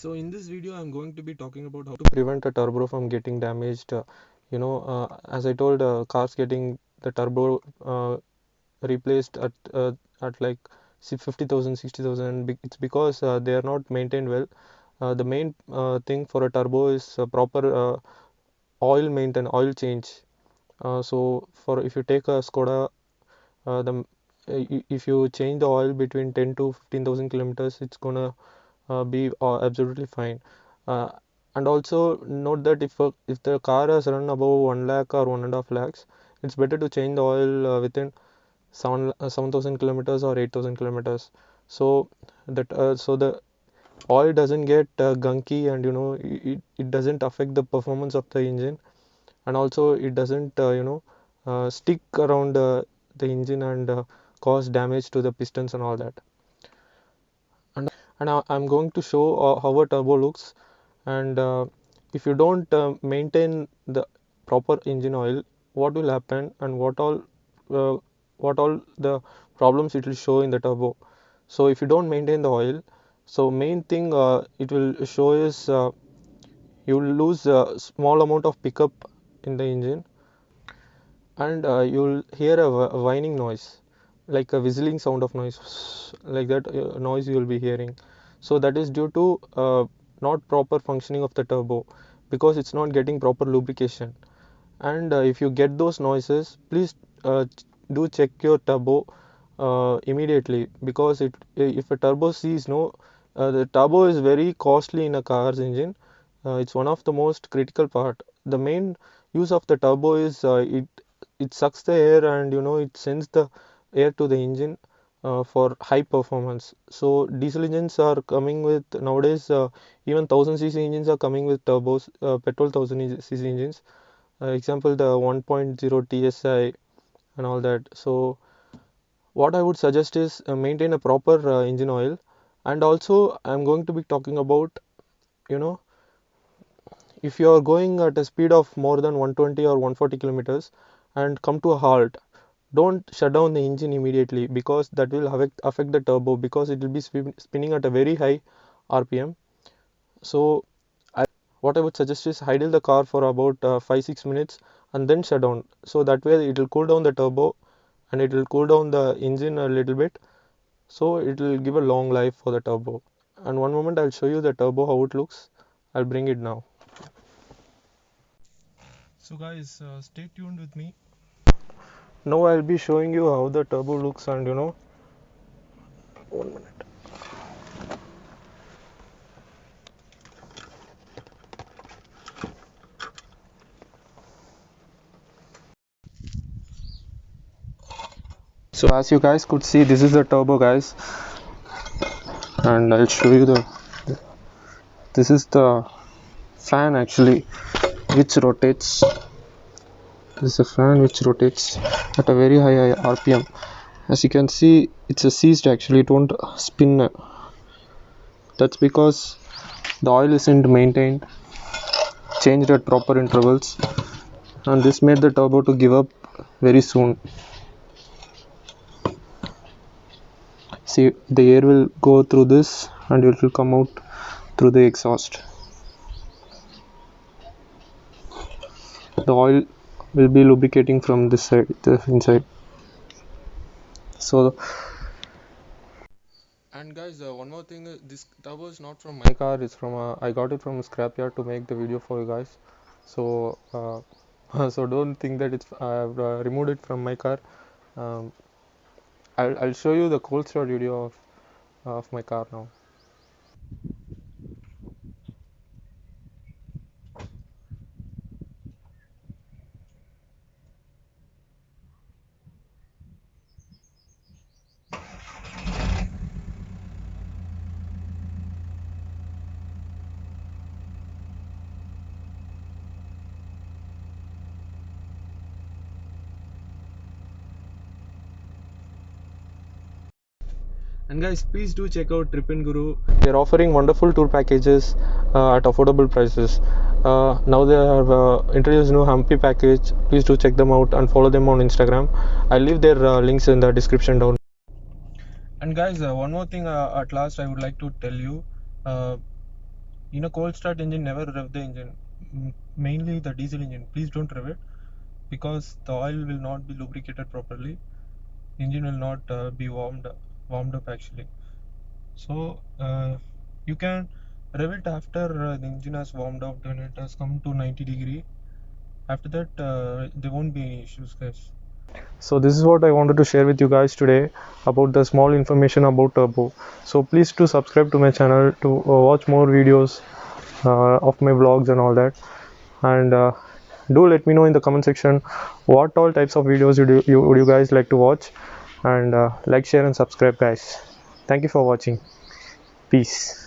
So in this video I'm going to be talking about how to prevent a turbo from getting damaged. As I told, cars getting the turbo replaced at like 50,000, 60,000. It's because they are not maintained well. The main thing for a turbo is proper oil change. So for if you take a Skoda, the if you change the oil between 10 to 15,000 kilometers, it's gonna be absolutely fine. Uh, and also note that if the car has run above 1 lakh or 1.5 lakhs, it's better to change the oil within 7,000 kilometers or 8,000 kilometers. So the oil doesn't get gunky, and it doesn't affect the performance of the engine, and also it doesn't stick around the engine and cause damage to the pistons and all that. And I'm going to show how a turbo looks. And if you don't maintain the proper engine oil, what will happen, and uh, what all the problems it will show in the turbo. So if you don't maintain the oil, so main thing it will show is you will lose a small amount of pickup in the engine, and you'll hear a whining noise, like a whistling sound of noise, like that noise you will be hearing. So that is due to not proper functioning of the turbo, because it's not getting proper lubrication. And if you get those noises, please do check your turbo immediately, because if a turbo sees no the turbo is very costly in a car's engine. It's one of the most critical part. The main use of the turbo is it sucks the air, and it sends the air to the engine for high performance. So diesel engines are coming with nowadays, even 1000 cc engines are coming with turbos, petrol 1000 cc engines, example the 1.0 TSI and all that. So what I would suggest is maintain a proper engine oil. And also I'm going to be talking about, you know if you are going at a speed of more than 120 or 140 kilometers and come to a halt, don't shut down the engine immediately, because that will affect the turbo, because it will be spinning at a very high RPM. So what I would suggest is idle the car for about 5-6 minutes and then shut down. So that way it will cool down the turbo, and it will cool down the engine a little bit. So it will give a long life for the turbo. And one moment I'll show you the turbo how it looks. I'll bring it now. So guys, stay tuned with me. Now I'll be showing you how the turbo looks, and 1 minute. So as you guys could see, this is the turbo, guys, and I'll show you this is the fan actually, which rotates. This is a fan which rotates at a very high RPM. As you can see, it's a seized actually, it won't spin. That's because the oil isn't maintained, changed at proper intervals, and this made the turbo to give up very soon. See, the air will go through this and it will come out through the exhaust. The oil will be lubricating from this side, the inside. So, and guys, one more thing, this turbo is not from my car, it's from I got it from a scrapyard to make the video for you guys. So so don't think that it's I have removed it from my car. um, I'll show you the cold start video of my car now. And guys, please do check out Tripin Guru. They're offering wonderful tour packages at affordable prices. Now they have introduced new Humpy package. Please do check them out and follow them on Instagram. I'll leave their links in the description down. And guys, one more thing at last I would like to tell you. Uh, In a cold start engine, never rev the engine. Mainly the diesel engine, please don't rev it, because the oil will not be lubricated properly. Engine will not be warmed up actually. So you can rev it after the engine has warmed up, when it has come to 90 degree. After that there won't be any issues, guys. So this is what I wanted to share with you guys today about the small information about turbo. So please do subscribe to my channel to watch more videos of my vlogs and all that. And do let me know in the comment section what all types of videos would you guys like to watch. And like, share and subscribe, guys. Thank you for watching. Peace.